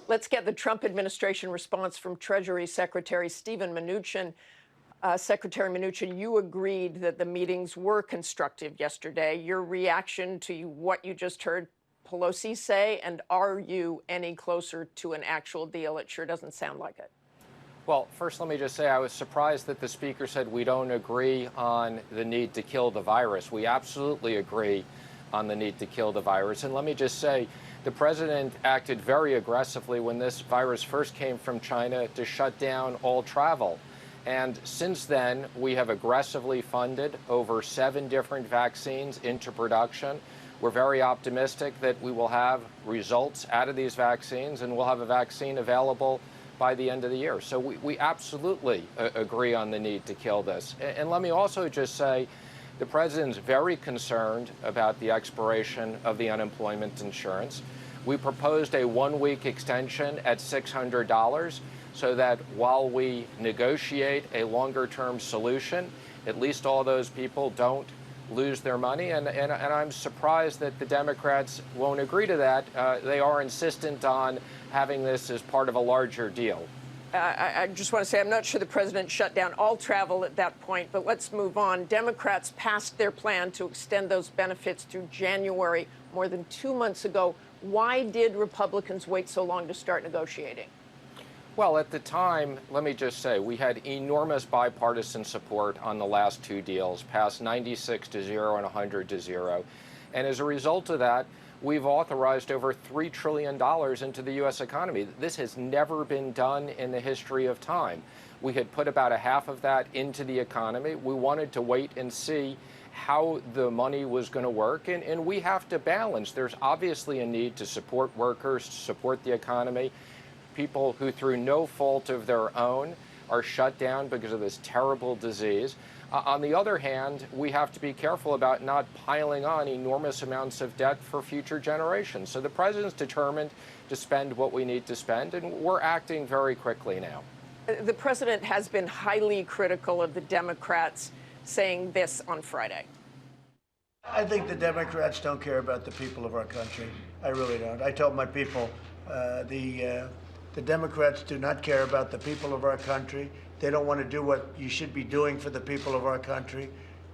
Let's get the Trump administration response from Treasury Secretary Steven Mnuchin. Secretary Mnuchin, you agreed that the meetings were constructive yesterday. Your reaction to what you just heard Pelosi say, and are you any closer to an actual deal? It sure doesn't sound like it. Well, first, let me just say I was surprised that the speaker said we don't agree on the need to kill the virus. We absolutely agree on the need to kill the virus. And let me just say, the president acted very aggressively when this virus first came from China to shut down all travel. And since then, we have aggressively funded over 7 different vaccines into production. We're very optimistic that we will have results out of these vaccines, and we'll have a vaccine available by the end of the year. So we absolutely agree on the need to kill this. And let me also just say, the president's very concerned about the expiration of the unemployment insurance. We proposed a 1-week extension at $600 so that while we negotiate a longer-term solution, at least all those people don't lose their money. And I'm surprised that the Democrats won't agree to that. They are insistent on having this as part of a larger deal. I just want to say I'm not sure the president shut down all travel at that point, but let's move on. Democrats passed their plan to extend those benefits through January more than 2 months ago. Why did Republicans wait so long to start negotiating? Well, at the time, let me just say, we had enormous bipartisan support on the last 2 deals, passed 96-0 and 100-0. And as a result of that, we've authorized over $3 trillion into the U.S. economy. This has never been done in the history of time. We had put about a half of that into the economy. We wanted to wait and see how the money was going to work, and we have to balance. There's obviously a need to support workers, to support the economy. People who, through no fault of their own, are shut down because of this terrible disease. On the other hand, we have to be careful about not piling on enormous amounts of debt for future generations. So the president's determined to spend what we need to spend, and we're acting very quickly now. The president has been highly critical of the Democrats, saying this on Friday. I think the Democrats don't care about the people of our country. I really don't. I told my people, the Democrats do not care about the people of our country. They don't want to do what you should be doing for the people of our country,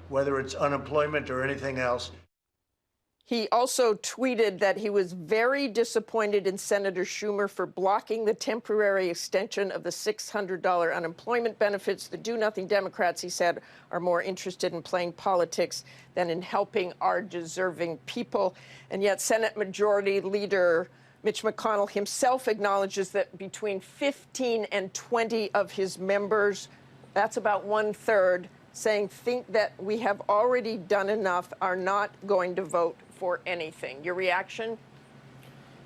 whether it's unemployment or anything else. He also tweeted that he was very disappointed in Senator Schumer for blocking the temporary extension of the $600 unemployment benefits. The do-nothing Democrats, he said, are more interested in playing politics than in helping our deserving people. And yet Senate Majority Leader Mitch McConnell himself acknowledges that between 15 and 20 of his members, that's about 1/3, saying think that we have already done enough, are not going to vote for anything. Your reaction?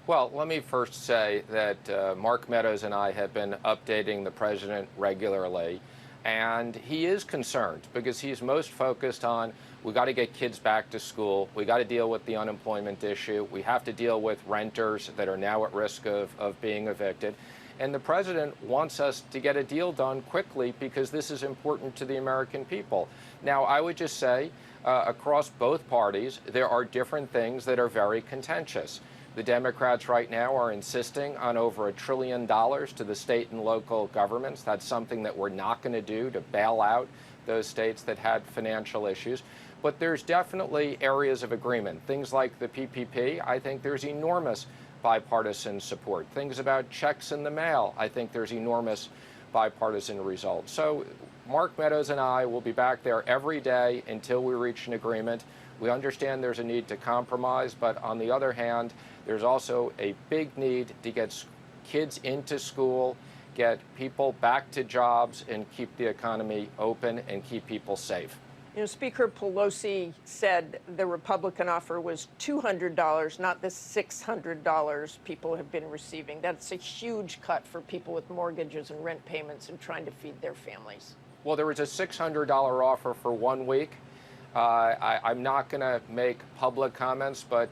Well, let me first say that Mark Meadows and I have been updating the president regularly, and he is concerned because he's most focused on we got to get kids back to school. We got to deal with the unemployment issue. We have to deal with renters that are now at risk of being evicted. And the president wants us to get a deal done quickly because this is important to the American people. Now, I would just say across both parties, there are different things that are very contentious. The Democrats right now are insisting on over $1 trillion to the state and local governments. That's something that we're not going to do to bail out those states that had financial issues. But there's definitely areas of agreement. Things like the PPP, I think there's enormous bipartisan support. Things about checks in the mail, I think there's enormous bipartisan results. So Mark Meadows and I will be back there every day until we reach an agreement. We understand there's a need to compromise, but on the other hand, there's also a big need to get kids into school, get people back to jobs, and keep the economy open and keep people safe. You know, Speaker Pelosi said the Republican offer was $200, not the $600 people have been receiving. That's a huge cut for people with mortgages and rent payments and trying to feed their families. Well, there was a $600 offer for 1 week. I'm not going to make public comments, but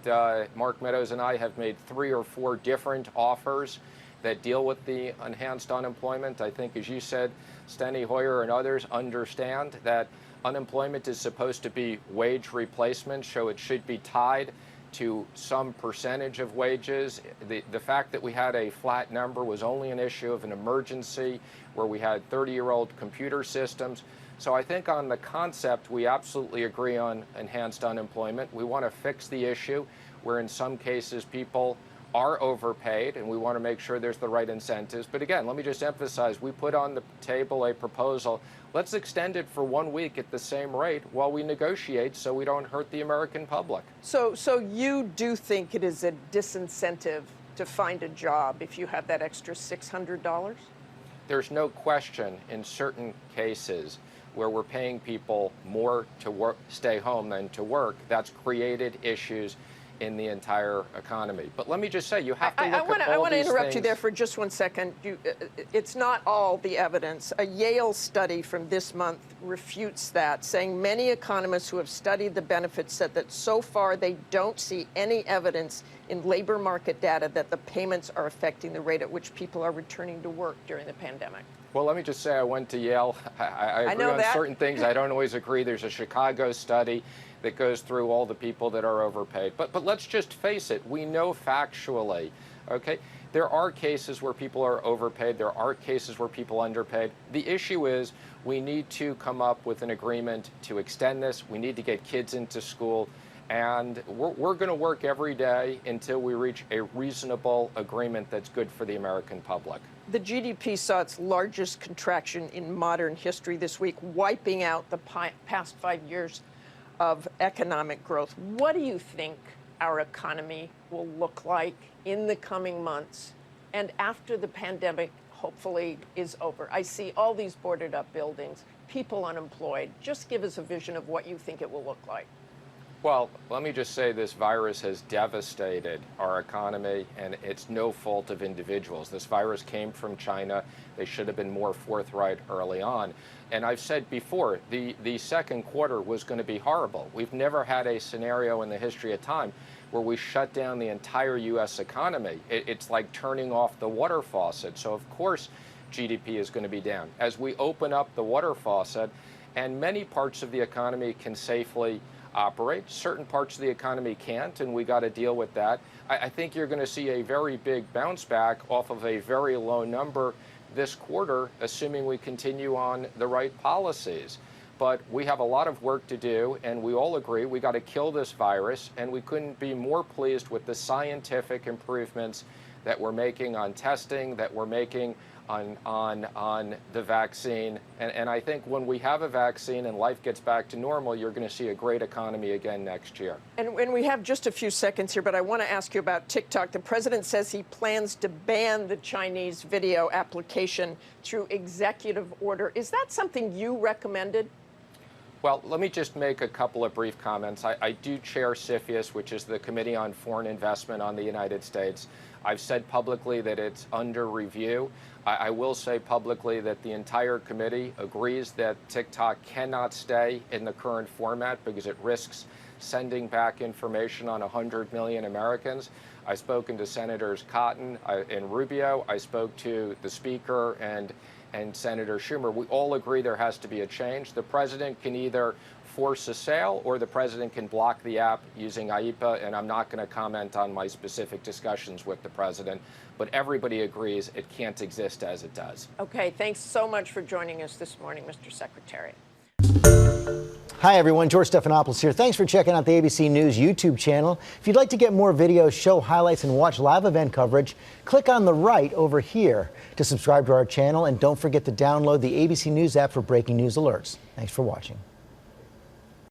Mark Meadows and I have made 3 or 4 different offers that deal with the enhanced unemployment. I think, as you said, Steny Hoyer and others understand that unemployment is supposed to be wage replacement, so it should be tied to some percentage of wages. The fact that we had a flat number was only an issue of an emergency where we had 30-year-old computer systems. So I think on the concept, we absolutely agree on enhanced unemployment. We want to fix the issue where in some cases people are overpaid, and we want to make sure there's the right incentives. But again, let me just emphasize, we put on the table a proposal. Let's extend it for 1 week at the same rate while we negotiate so we don't hurt the American public. So you do think it is a disincentive to find a job if you have that extra $600? There's no question in certain cases where we're paying people more to work, stay home than to work, that's created issues in the entire economy. But let me just say, you have to look at all these things. I want to interrupt you there for just 1 second. It's not all the evidence. A Yale study from this month refutes that, saying many economists who have studied the benefits said that so far they don't see any evidence in labor market data that the payments are affecting the rate at which people are returning to work during the pandemic. Well, let me just say I went to Yale. I agree on certain things. I don't always agree. There's a Chicago study that goes through all the people that are overpaid. But let's just face it, we know factually, okay? There are cases where people are overpaid. There are cases where people are underpaid. The issue is we need to come up with an agreement to extend this. We need to get kids into school. And we're going to work every day until we reach a reasonable agreement that's good for the American public. The GDP saw its largest contraction in modern history this week, wiping out the past 5 years of economic growth. What do you think our economy will look like in the coming months and after the pandemic hopefully is over? I see all these boarded up buildings, people unemployed. Just give us a vision of what you think it will look like. Well, let me just say this virus has devastated our economy, and it's no fault of individuals. This virus came from China. They should have been more forthright early on. And I've said before, the second quarter was going to be horrible. We've never had a scenario in the history of time where we shut down the entire U.S. economy. It's like turning off the water faucet. So, of course, GDP is going to be down. As we open up the water faucet, and many parts of the economy can safely operate. Certain parts of the economy can't, and we got to deal with that. I think you're going to see a very big bounce back off of a very low number this quarter, assuming we continue on the right policies. But we have a lot of work to do, and we all agree we got to kill this virus, and we couldn't be more pleased with the scientific improvements that we're making on testing, that we're making on the vaccine. And I think when we have a vaccine and life gets back to normal, you're going to see a great economy again next year. And we have just a few seconds here, but I want to ask you about TikTok. The president says he plans to ban the Chinese video application through executive order. Is that something you recommended? Well, let me just make a couple of brief comments. I do chair CFIUS, which is the Committee on Foreign Investment on the United States. I've said publicly that it's under review. I will say publicly that the entire committee agrees that TikTok cannot stay in the current format because it risks sending back information on 100 million Americans. I've spoken to Senators Cotton and Rubio. I spoke to the Speaker and Senator Schumer. We all agree there has to be a change. The president can either force a sale or the president can block the app using IEPA, and I'm not going to comment on my specific discussions with the president, but everybody agrees it can't exist as it does. Okay, thanks so much for joining us this morning, Mr. Secretary. Hi, everyone. George Stephanopoulos here. Thanks for checking out the ABC News YouTube channel. If you'd like to get more videos, show highlights, and watch live event coverage, click on the right over here to subscribe to our channel. And don't forget to download the ABC News app for breaking news alerts. Thanks for watching.